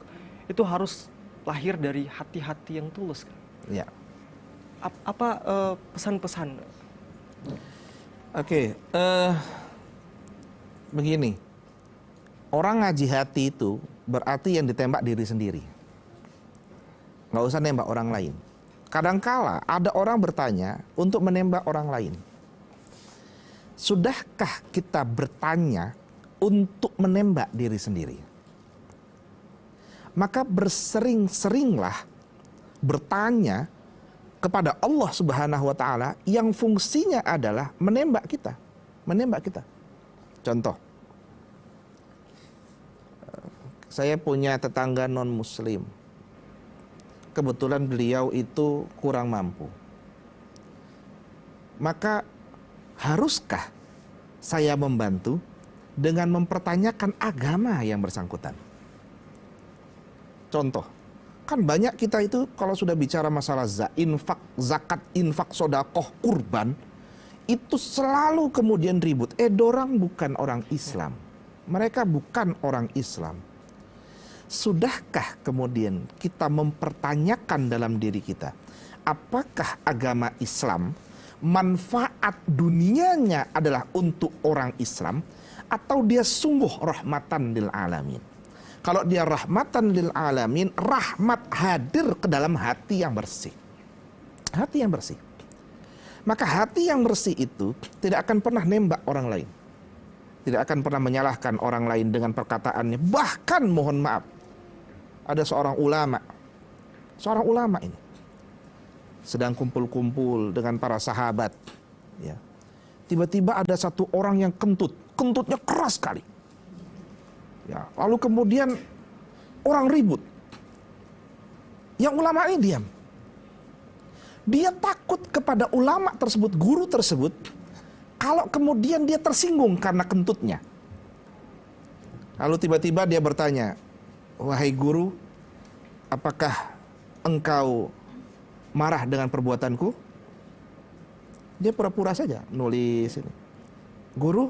itu harus lahir dari hati-hati yang tulus. Ya. Apa pesan-pesan? Oke, begini. Orang ngaji hati itu berarti yang ditembak diri sendiri. Nggak usah nembak orang lain. Kadangkala ada orang bertanya untuk menembak orang lain. Sudahkah kita bertanya untuk menembak diri sendiri? Maka bersering-seringlah bertanya kepada Allah Subhanahu wa ta'ala yang fungsinya adalah menembak kita. Menembak kita. Contoh. Saya punya tetangga non-muslim. Kebetulan beliau itu kurang mampu. Maka haruskah saya membantu dengan mempertanyakan agama yang bersangkutan? Contoh, kan banyak kita itu kalau sudah bicara masalah zakat, infak, sodakoh, kurban, itu selalu kemudian ribut. Dorang bukan orang Islam. mereka bukan orang Islam. Sudahkah kemudian kita mempertanyakan dalam diri kita, apakah agama Islam manfaat dunianya adalah untuk orang Islam, atau dia sungguh rahmatan lil alamin? Kalau dia rahmatan lil alamin, rahmat hadir ke dalam hati yang bersih. Hati yang bersih. Maka hati yang bersih itu tidak akan pernah nembak orang lain. Tidak akan pernah menyalahkan orang lain dengan perkataannya. Bahkan mohon maaf, ada seorang ulama ini sedang kumpul-kumpul dengan para sahabat. Ya. Tiba-tiba ada satu orang yang kentutnya keras sekali. Ya. Lalu kemudian orang ribut. Yang ulama ini diam. Dia takut kepada ulama tersebut, guru tersebut, kalau kemudian dia tersinggung karena kentutnya. Lalu tiba-tiba dia bertanya, wahai guru, apakah engkau marah dengan perbuatanku? Dia pura-pura saja nulis ini. Guru,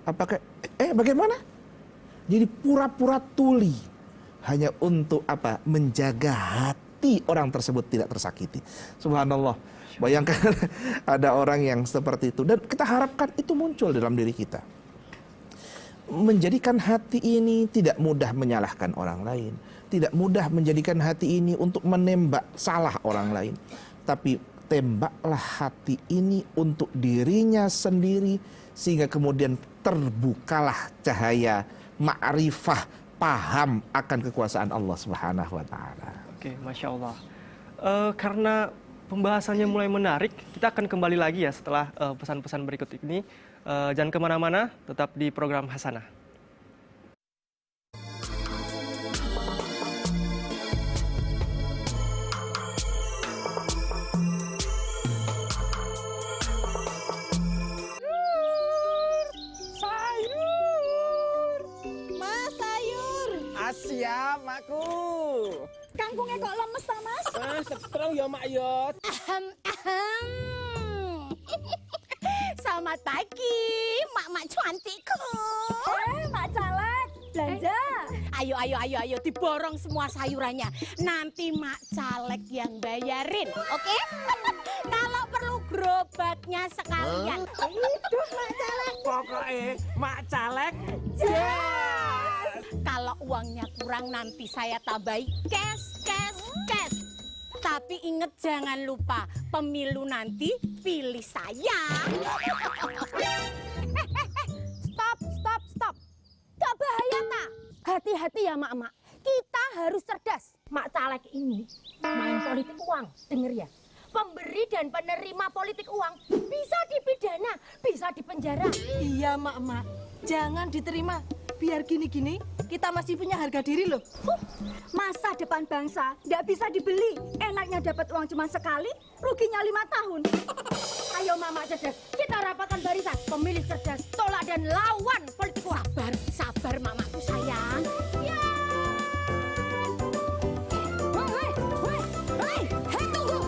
apakah bagaimana? Jadi pura-pura tuli hanya untuk apa? Menjaga hati orang tersebut tidak tersakiti. Subhanallah. Bayangkan ada orang yang seperti itu, dan kita harapkan itu muncul dalam diri kita. Menjadikan hati ini tidak mudah menyalahkan orang lain, tidak mudah menjadikan hati ini untuk menembak salah orang lain, tapi tembaklah hati ini untuk dirinya sendiri, sehingga kemudian terbukalah cahaya ma'rifah, paham akan kekuasaan Allah Subhanahu wa taala. Oke, Masya Allah. Karena pembahasannya mulai menarik, kita akan kembali lagi ya setelah pesan-pesan berikut ini. Jangan kemana-mana, tetap di program Hasanah. Siap, makku. Kangkungnya kok lemes ta, Mas? Setrong ya, Mak yo. Selamat pagi, mak-mak cantikku. Mak Caleg, belanja. Ayo, diborong semua sayurannya. Nanti Mak Caleg yang bayarin, oke? Kalau perlu gerobaknya sekalian. Itu Mak Caleg. Pokoknya Mak Caleg. Kalau uangnya kurang nanti saya tambahi cash. Tapi inget jangan lupa, pemilu nanti pilih saya. Stop. Gak bahaya tak? Hati-hati ya mak-mak. Kita harus cerdas. Mak Caleg ini main politik uang, denger ya. Pemberi dan penerima politik uang bisa dipidana, bisa dipenjara. Iya mak-mak, jangan diterima. Biar gini-gini, kita masih punya harga diri loh. Masa depan bangsa nggak bisa dibeli. Enaknya dapat uang cuma sekali, ruginya 5 tahun. Ayo mama cerdas, kita rapatkan barisan. Pemilih cerdas, tolak dan lawan politik uang. Sabar mamaku sayang. Ya. Hei, tunggu.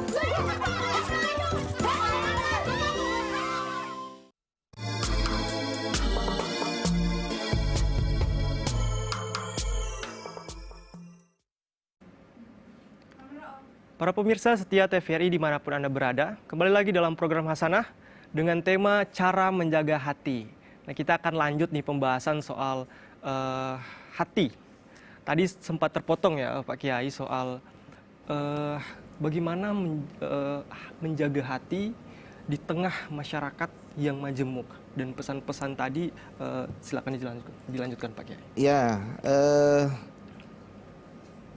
Para pemirsa setia TVRI dimanapun Anda berada, kembali lagi dalam program Hasanah dengan tema cara menjaga hati. Nah, kita akan lanjut nih pembahasan soal hati. Tadi sempat terpotong ya Pak Kiai soal bagaimana menjaga hati di tengah masyarakat yang majemuk, dan pesan-pesan tadi silakan dilanjutkan Pak Kiai. Ya,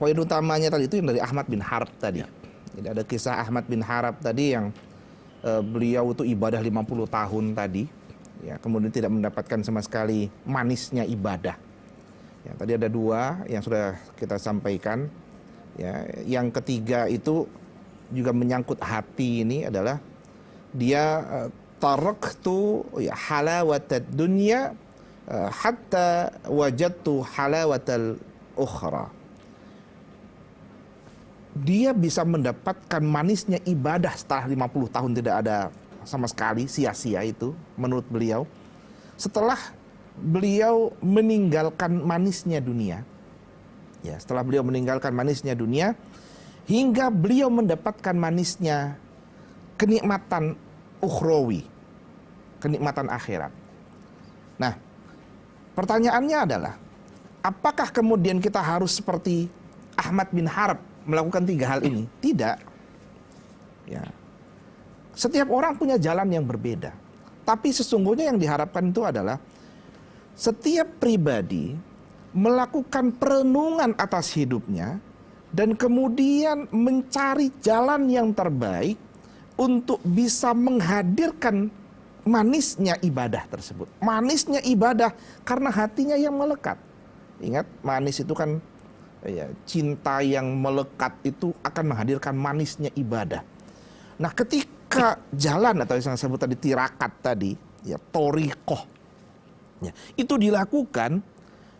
poin utamanya tadi itu yang dari Ahmad bin Harb tadi. Jadi ada kisah Ahmad bin Harb tadi yang beliau itu ibadah 50 tahun tadi, ya, kemudian tidak mendapatkan sama sekali manisnya ibadah. Ya, tadi ada 2 yang sudah kita sampaikan. Ya, yang ketiga itu juga menyangkut hati, ini adalah dia taraktu halawatad dunya hatta wajadtu halawatal ukhra. Dia bisa mendapatkan manisnya ibadah setelah 50 tahun tidak ada sama sekali sia-sia itu menurut beliau. Setelah beliau meninggalkan manisnya dunia. Ya, setelah beliau meninggalkan manisnya dunia, hingga beliau mendapatkan manisnya kenikmatan ukhrawi, kenikmatan akhirat. Nah, pertanyaannya adalah, apakah kemudian kita harus seperti Ahmad bin Harb melakukan 3 hal ini? Tidak. Ya. Setiap orang punya jalan yang berbeda. Tapi sesungguhnya yang diharapkan itu adalah setiap pribadi melakukan perenungan atas hidupnya dan kemudian mencari jalan yang terbaik untuk bisa menghadirkan manisnya ibadah tersebut. Manisnya ibadah karena hatinya yang melekat. Ingat, manis itu kan ya, cinta yang melekat itu akan menghadirkan manisnya ibadah. Nah, ketika jalan atau yang saya sebut tadi tirakat tadi, ya thoriqoh, ya, itu dilakukan,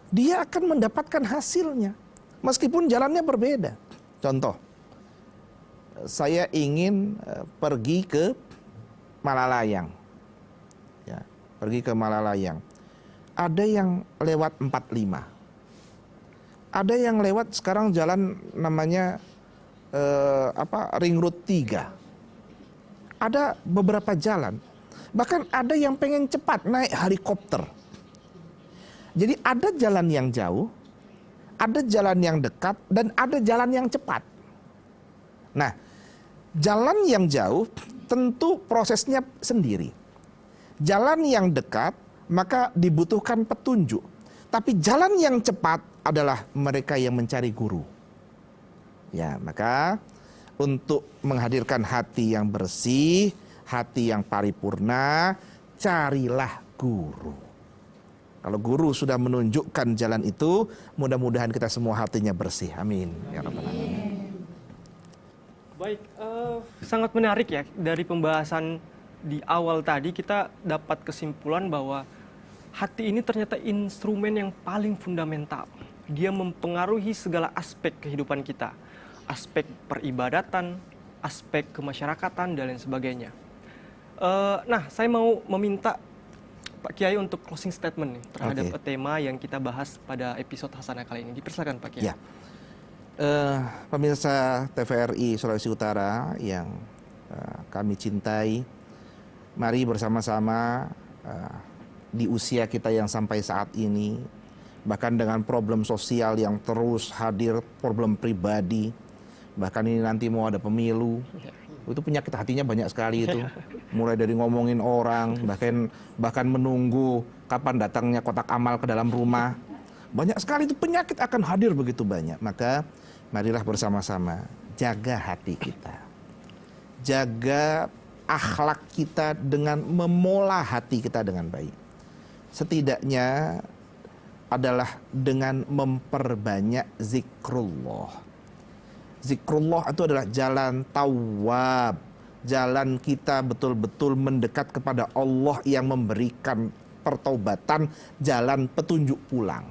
dia akan mendapatkan hasilnya meskipun jalannya berbeda. Contoh, saya ingin pergi ke Malalayang, ya, pergi ke Malalayang. Ada yang lewat 45, ada yang lewat sekarang jalan namanya Ring Road 3. Ada beberapa jalan, bahkan ada yang pengen cepat naik helikopter. Jadi ada jalan yang jauh, ada jalan yang dekat, dan ada jalan yang cepat. Nah, jalan yang jauh tentu prosesnya sendiri. Jalan yang dekat maka dibutuhkan petunjuk. Tapi jalan yang cepat adalah mereka yang mencari guru. Ya, maka untuk menghadirkan hati yang bersih, hati yang paripurna, carilah guru. Kalau guru sudah menunjukkan jalan itu, mudah-mudahan kita semua hatinya bersih. Amin. Ya Rabbal Alamin. Baik, sangat menarik ya, dari pembahasan di awal tadi kita dapat kesimpulan bahwa hati ini ternyata instrumen yang paling fundamental. Dia mempengaruhi segala aspek kehidupan kita. Aspek peribadatan, aspek kemasyarakatan, dan lain sebagainya. Nah, saya mau meminta Pak Kiai untuk closing statement nih terhadap tema yang kita bahas pada episode Hasanah kali ini. Dipersilakan Pak Kiai. Ya. Pemirsa TVRI Sulawesi Utara yang kami cintai, mari bersama-sama di usia kita yang sampai saat ini, bahkan dengan problem sosial yang terus hadir, problem pribadi, bahkan ini nanti mau ada pemilu, itu penyakit hatinya banyak sekali itu. Mulai dari ngomongin orang, bahkan menunggu kapan datangnya kotak amal ke dalam rumah. Banyak sekali itu penyakit akan hadir begitu banyak. Maka marilah bersama-sama jaga hati kita. Jaga akhlak kita dengan memola hati kita dengan baik. Setidaknya adalah dengan memperbanyak zikrullah. Zikrullah itu adalah jalan tawab, jalan kita betul-betul mendekat kepada Allah yang memberikan pertaubatan, jalan petunjuk pulang.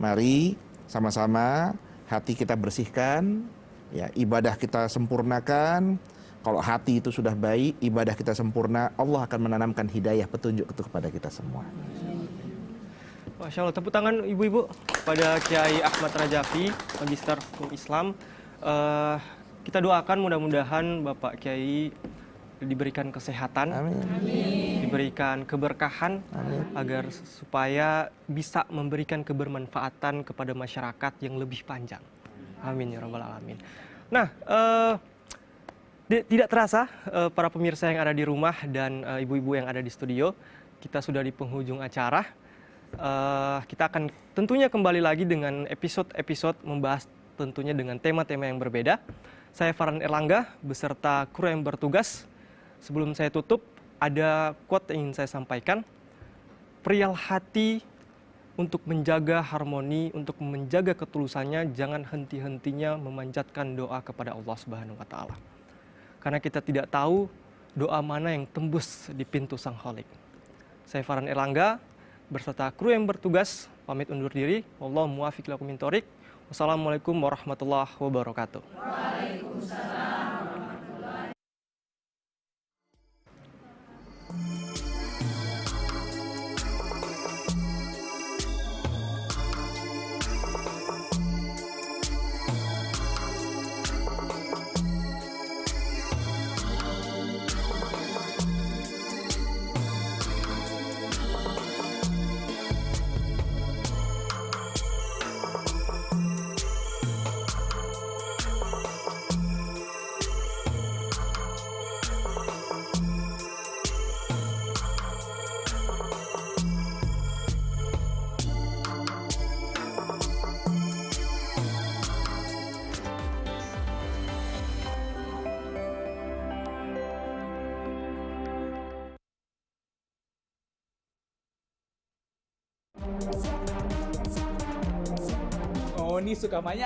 Mari sama-sama hati kita bersihkan, ya, ibadah kita sempurnakan. Kalau hati itu sudah baik, ibadah kita sempurna, Allah akan menanamkan hidayah petunjuk itu kepada kita semua. Masya Allah, tepuk tangan ibu-ibu pada Kiai Ahmad Rajafi, Magister Hukum Islam. Kita doakan mudah-mudahan Bapak Kiai diberikan kesehatan, diberikan keberkahan, agar supaya bisa memberikan kebermanfaatan kepada masyarakat yang lebih panjang. Amin ya Rabbal Alamin. Nah, tidak terasa para pemirsa yang ada di rumah dan ibu-ibu yang ada di studio, kita sudah di penghujung acara. Kita akan tentunya kembali lagi dengan episode-episode membahas tentunya dengan tema-tema yang berbeda. Saya Farhan Erlangga beserta kru yang bertugas. Sebelum saya tutup, ada quote yang ingin saya sampaikan. Perihal hati untuk menjaga harmoni, untuk menjaga ketulusannya, jangan henti-hentinya memanjatkan doa kepada Allah Subhanahu wa Ta'ala. Karena kita tidak tahu doa mana yang tembus di pintu Sang Khalik. Saya Farhan Erlangga berserta kru yang bertugas pamit undur diri. Wallahu muwaffiq ila aqwamit thoriq. Wassalamualaikum warahmatullahi wabarakatuh. Waalaikumsalam. ini Sukamanya